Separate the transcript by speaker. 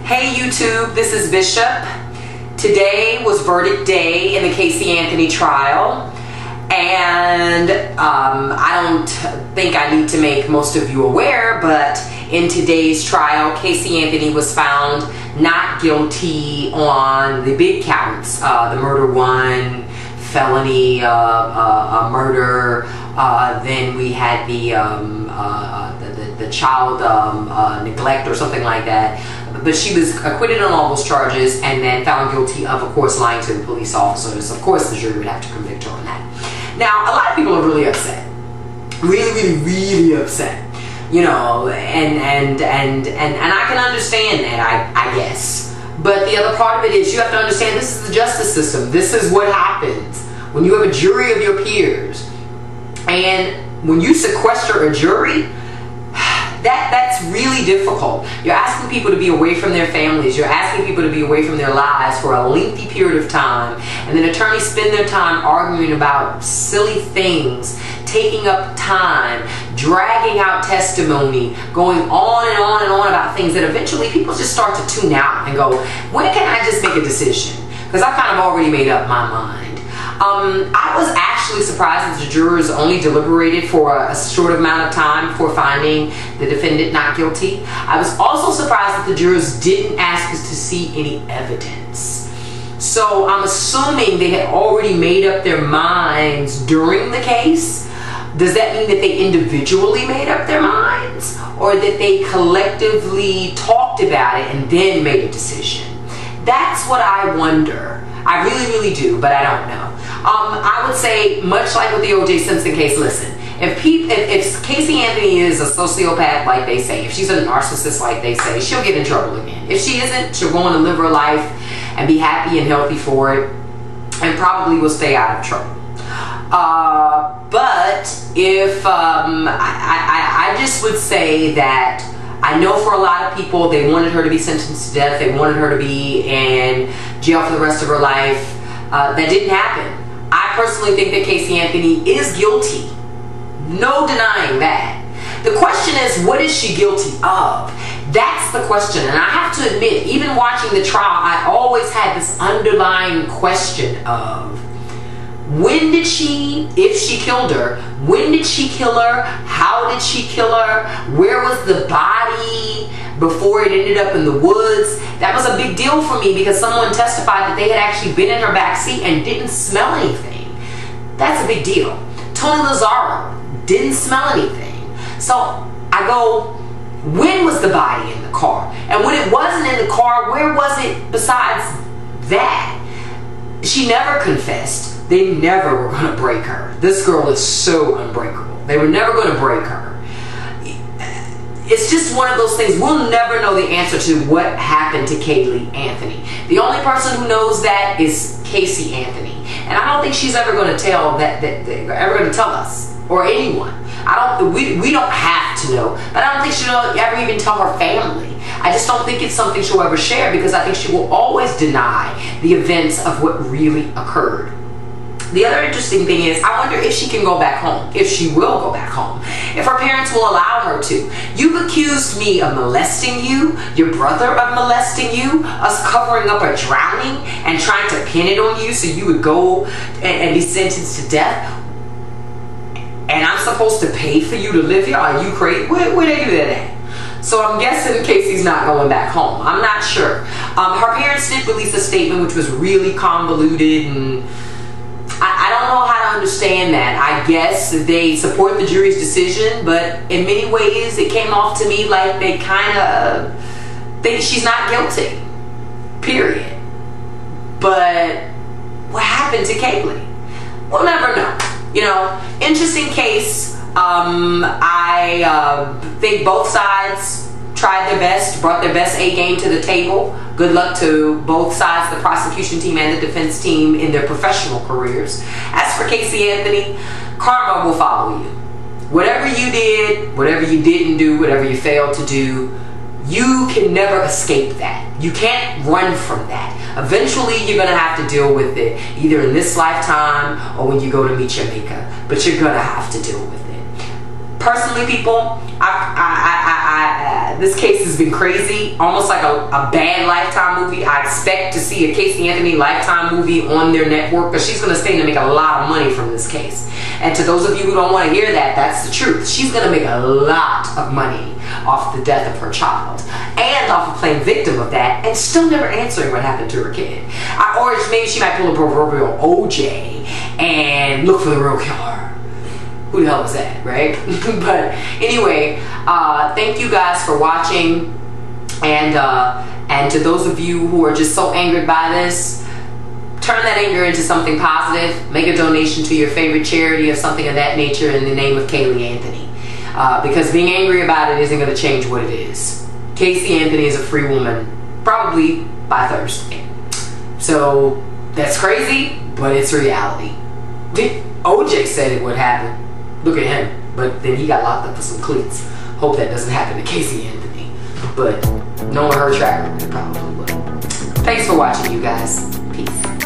Speaker 1: Hey YouTube, this is Bishop. Today was verdict day in the Caylee Anthony trial, and I don't think I need to make most of you aware, but in today's trial, Caylee Anthony was found not guilty on the big counts, the murder one, felony murder, then we had the child neglect or something like that. But she was acquitted on all those charges and then found guilty of course, lying to the police officers. Of course, the jury would have to convict her on that. Now, a lot of people are really upset. Really upset. You know, and I can understand that, I guess. But the other part of it is you have to understand this is the justice system. This is what happens when you have a jury of your peers. And when you sequester a jury, that's really difficult. You're asking people to be away from their families. You're asking people to be away from their lives for a lengthy period of time. And then attorneys spend their time arguing about silly things, taking up time, dragging out testimony, going on and on and on about things that eventually people just start to tune out and go, when can I just make a decision? Because I kind of already made up my mind. I was actually surprised that the jurors only deliberated for a short amount of time before finding the defendant not guilty. I was also surprised that the jurors didn't ask us to see any evidence. So I'm assuming they had already made up their minds during the case. Does that mean that they individually made up their minds, or that they collectively talked about it and then made a decision? That's what I wonder. I really do, but I don't know. I would say, much like with the O.J. Simpson case, listen, if Caylee Anthony is a sociopath like they say, if she's a narcissist like they say, she'll get in trouble again. If she isn't, she'll go on to live her life and be happy and healthy for it, and probably will stay out of trouble. But if, I just would say that I know for a lot of people, they wanted her to be sentenced to death. They wanted her to be in jail for the rest of her life. That didn't happen. I personally think that Caylee Anthony is guilty. No denying that. The question is, what is she guilty of? That's the question. And I have to admit, even watching the trial, I always had this underlying question of, when did she, if she killed her, when did she kill her? How did she kill her? Where was the body before it ended up in the woods? That was a big deal for me because someone testified that they had actually been in her backseat and didn't smell anything. That's a big deal. Tony Lazzaro didn't smell anything. So I go, when was the body in the car? And when it wasn't in the car, where was it besides that? She never confessed. They never were going to break her. This girl is so unbreakable. They were never going to break her. It's just one of those things. We'll never know the answer to what happened to Caylee Anthony. The only person who knows that is Caylee Anthony. And I don't think she's ever going to tell ever going to tell us or anyone. We don't have to know. But I don't think she'll ever even tell her family. I just don't think it's something she'll ever share because I think she will always deny the events of what really occurred. The other interesting thing is, I wonder if she can go back home, if she will go back home, if her parents will allow her to. You've accused me of molesting you, your brother of molesting you, us covering up a drowning and trying to pin it on you so you would go and be sentenced to death. And I'm supposed to pay for you to live here? Are you crazy? Where they do that at? So I'm guessing Caylee's not going back home. I'm not sure. Her parents did release a statement which was really convoluted, and I don't know how to understand that. I guess they support the jury's decision, but in many ways it came off to me like they kind of think she's not guilty. Period. But what happened to Caylee? We'll never know. You know, interesting case. I think both sides tried their best, brought their best A game to the table. Good luck to both sides, the prosecution team and the defense team, in their professional careers. As for Caylee Anthony, karma will follow you. Whatever you did, whatever you didn't do, whatever you failed to do, you can never escape that. You can't run from that. Eventually, you're going to have to deal with it, either in this lifetime or when you go to meet your maker. But you're going to have to deal with it. Personally, people, This case has been crazy, almost like a bad Lifetime movie. I expect to see a Caylee Anthony Lifetime movie on their network, because she's going to stand to make a lot of money from this case. And to those of you who don't want to hear that, that's the truth. She's going to make a lot of money off the death of her child, and off of playing victim of that, and still never answering what happened to her kid. Or maybe she might pull a proverbial OJ and look for the real killer. Who the hell was that, right? But anyway, thank you guys for watching, and to those of you who are just so angered by this, turn that anger into something positive. Make a donation to your favorite charity or something of that nature in the name of Caylee Anthony, because being angry about it isn't going to change what it is. Caylee Anthony is a free woman, probably by Thursday. So that's crazy, but it's reality. OJ said it would happen. Look at him, but then he got locked up for some cleats. Hope that doesn't happen to Caylee Anthony, but knowing her track record, it probably will. Thanks for watching, you guys. Peace.